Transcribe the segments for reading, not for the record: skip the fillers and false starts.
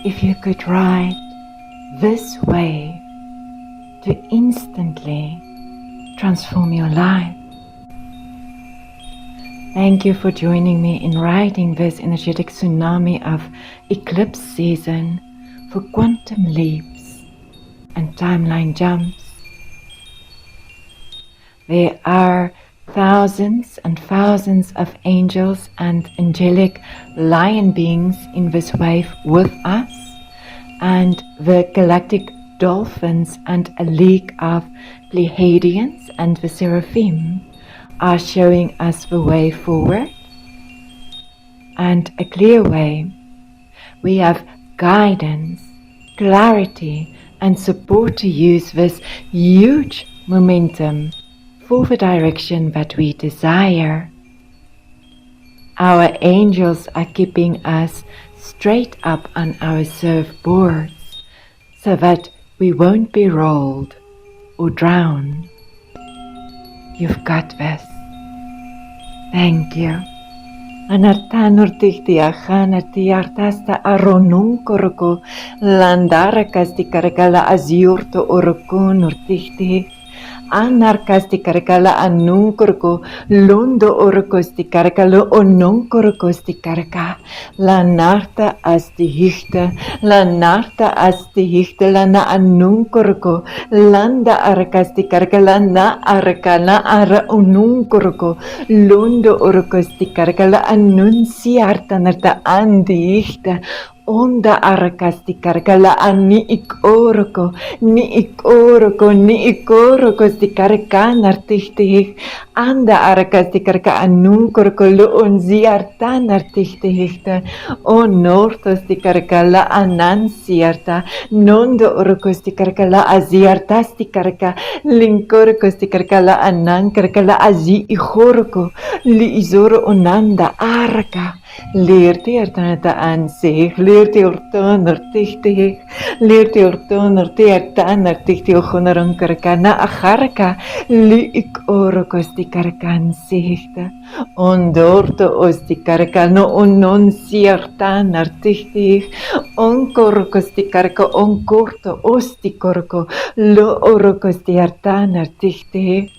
if you could write this way to instantly transform your life. Thank you for joining me in writing this energetic tsunami of eclipse season for quantum leaps and timeline jumps. There are thousands and thousands of angels and angelic lion beings in this wave with us, and the galactic dolphins and a league of Pleiadians and the Seraphim are showing us the way forward and a clear way. We have guidance, clarity and support to use this huge momentum for the direction that we desire. Our angels are keeping us straight up on our surfboards so that we won't be rolled or drown. You've got this. Thank you. Anartanurtichtiachanartiartasta aronunkoroko landarakastikarakalaa aziurto orokonurtichti. Anarkastikarkala anunkorko londo orokostikarakallo ononkorokostikarakaa lanarta astihichta lana anunkorko landa arakastikarkala na arakana ara onunkorko londo orokostikarkala anunsiartanarta andihichta onda arakastikarkala ani ikoroko stikarkanartichtih anda arakastikarka anunkorko lo onziartanartichtihta onortostikarkala anansiarta nondo orokostikarkala aziartastikarka linkorkostikarkala anankarkala azi ihorko li izoro onanda araka leerti artanata ansig leerti ortonortichtih leerti ortonortiartanartichtih ochonaronkarkana acharka li ik orokostikarakan sihta ondorto ostikarka no ononsiartan artichtih onkorokostikarka onkorto ostikorko lo orokostiartan artichtih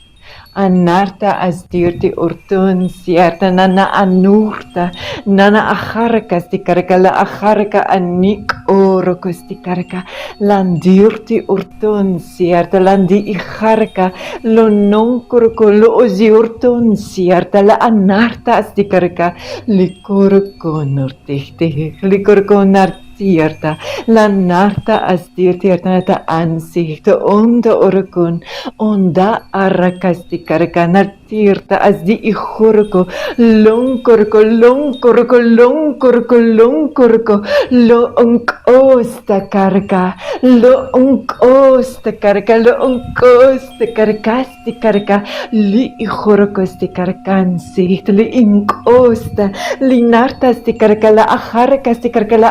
Anarta astirti urtun siarta nana anurta nana acharka stikarka la acharka anik oroko stikarka landirti urtun siarta landi icharka lo nonkorko lo ozi urtun siarta la anarta stikarka likorko nortichti likorko nart Sierta, la narta astirtiartanata ansichta onda orokun, onda arakastikarka nartirta asdi ihurko, lonkorko, lo onkosta karka, lo onkosta karkastikarka, li ihurko stikarkan sicht, li inkosta, li narta stikarka la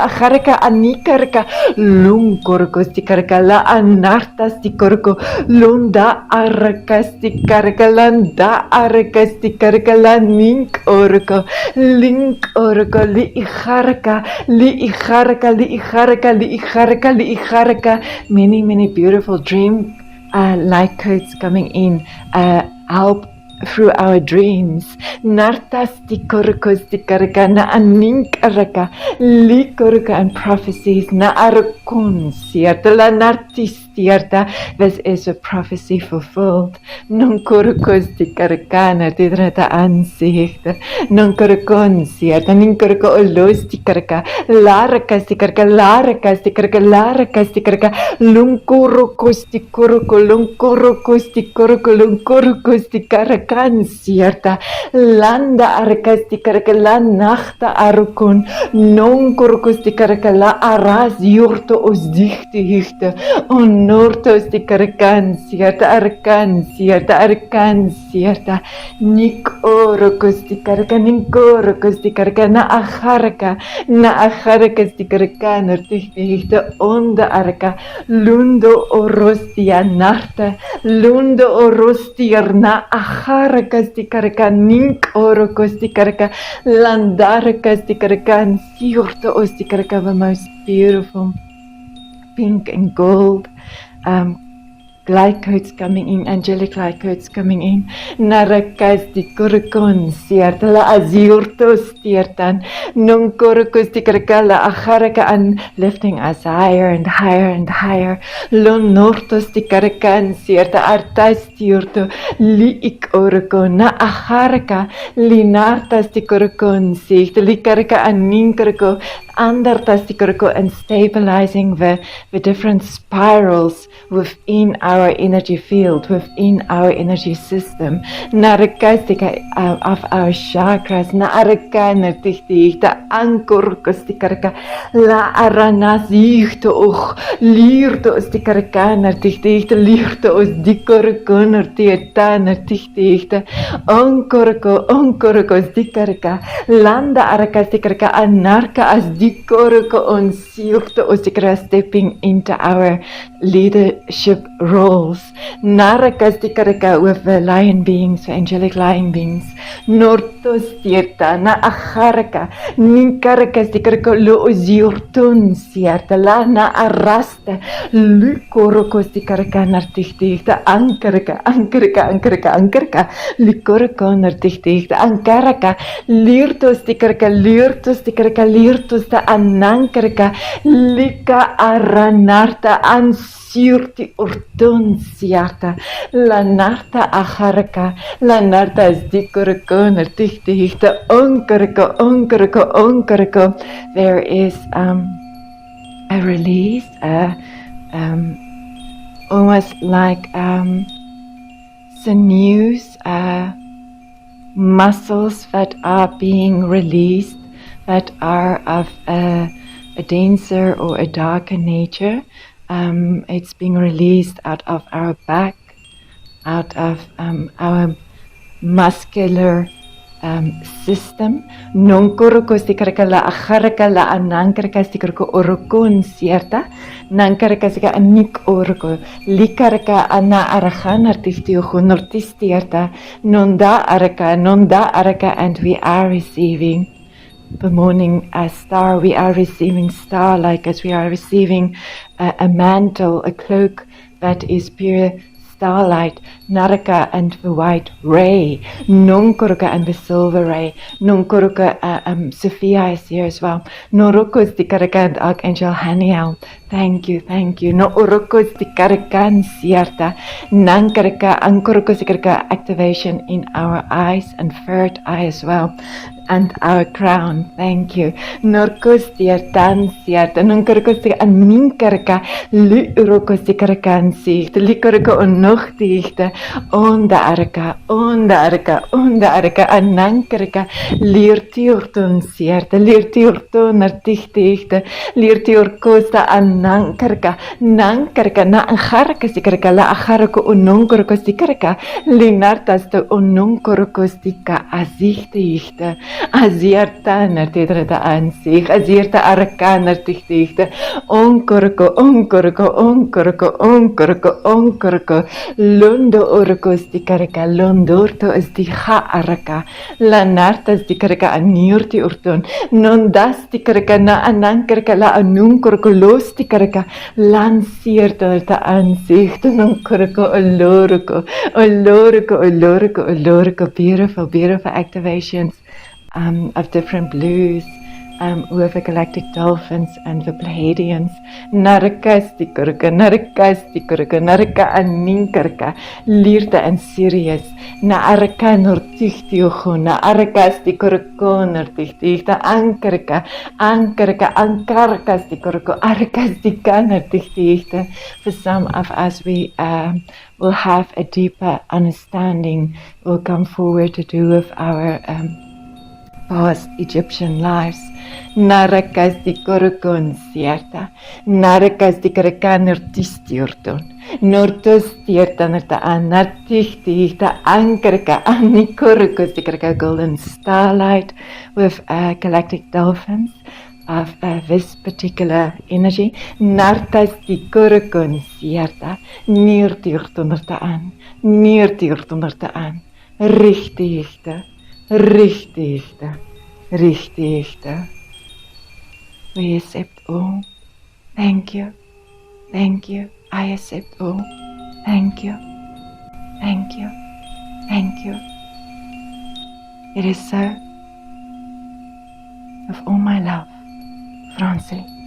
acharka anikarka lunkorko stikarka la anarta stikorko lunda arakastikarka landa arakastikarka la ninkorko linkorko li icharka. Many beautiful dream light codes coming in help through our dreams. Nartastikorko stikarka na aninkaraka likorka and prophecies na arakun siarta la nartistiarta. This is a prophecy fulfilled. Nonkorko stikarka nartidrata ansichta nonkorkon siarta ninkorko olostikarka laraka stikarka lunkorko stikarka kan siarta landa arkastikarka la nachta arukun non korkostikarka la aras jurto os dichte hichte on nortos di karakan sierta arkan sierta nik orokos di karakan ninkorokos di karakan na acharka di karakan artichtichte onda arka lundo orostia narta lundo orostier na acharkas di karakan nink orokos di karakan landarkas di karakan siorta os di karakan the most beautiful pink and gold light codes coming in, angelic light codes coming in. Narakas di korokon sierta la azurtos tiertan non korokos di karkala acharaka and lifting us higher and higher and higher. Lon nortos di karakan sierta artas tiurto li ik orokon na acharaka linartas di korokon sierta li karaka and ninkarko andertas di koroko and stabilizing the different spirals within our energy field, within our energy system. Narakastika of our chakras, naaraka nartichtichta ankorkos tikaraka la aranasichto och lirto os tikaraka nartichtichta lirto os dikoroko nartieta nartichtichta onkoroko os dikaraka landa arakas tikaraka anarka as dikoroko on sirto os tikara stepping into our leadership roles. Narakas tikaraka with the lion beings, the angelic lion beings. Nortos tierta na acharaka ninkarakas tikaraka lo ozirtun sierta la na arrasta lukorokos tikaraka nartichtichta ankaraka lukoroko nartichtichta ankaraka lirtos tikaraka lirtos ta anankaraka lika aranarta ansirti urtunsiata la narta acharaka la narta zdikoroko nartichtichta onkarako. There is a release, almost like sinews, muscles that are being released that are of a denser or a darker nature. It's being released out of our back, out of our muscular system. Non koroko stikaraka la acharaka la anankaraka stikarako orokon sierta. Nankaraka sika anik oroko. Likaraka ana arahan artiftiocho nortistierta. Nonda araka, and we are receiving the morning star. We are receiving starlight as we are receiving a mantle, a cloak that is pure starlight, Naraka and the white ray, Nonkoroka and the silver ray, Nonkoroka, Sophia is here as well, Norokos Tikaraka and Archangel Haniel. Thank you. No Orokos Tikarakan Sierta, Nankaraka, Ankorokos Tikaraka activation in our eyes and third eye as well. And our crown, thank you. Norkos tiertan sierta, nonkorkos tia aninkarka, lurokos tikarakan sicht, likorko onochtichte, onda arka, anankarka, lirtiurton sierta, lirtiurton artichtichte, lirtiurkosta anankarka, nankarka, na angarkas tikarka, la agarko ononkorkos tikarka, linartas to ononkorkos tika azichtichte. Azierta nartitrata ansich, azierta araka nartichtichte, onkorko, londo orkos tikaraka, londorto is diha araka, lanartas tikaraka anurti urton, non das tikaraka na anankarka la anunkorko los tikaraka, lansierta ta ansich, nonkorko olorko, beautiful activations. Of different blues, with the galactic dolphins and the Pleiadians. Naraka aninkarka, lirta and Sirius. Naaraka nortichtiocho, naarakastikorko nortichtichta, ankarkastikorko, arkastika nortichtichta. For some of us, we will have a deeper understanding, will come forward to do with our past Egyptian lives. Narakas di korukon sierta, narakas di karakan nortistiurton, nortostiurtan an nartichtichta ankerka ani korukos di karaka golden starlight with galactic dolphins of this particular energy. Nartas di korukon sierta, niertiurton an, niertiurton an, richtigte. Richtigte, richtigte. We accept all. Thank you, thank you. I accept all. Thank you, thank you, thank you. It is so. With all my love, Francely.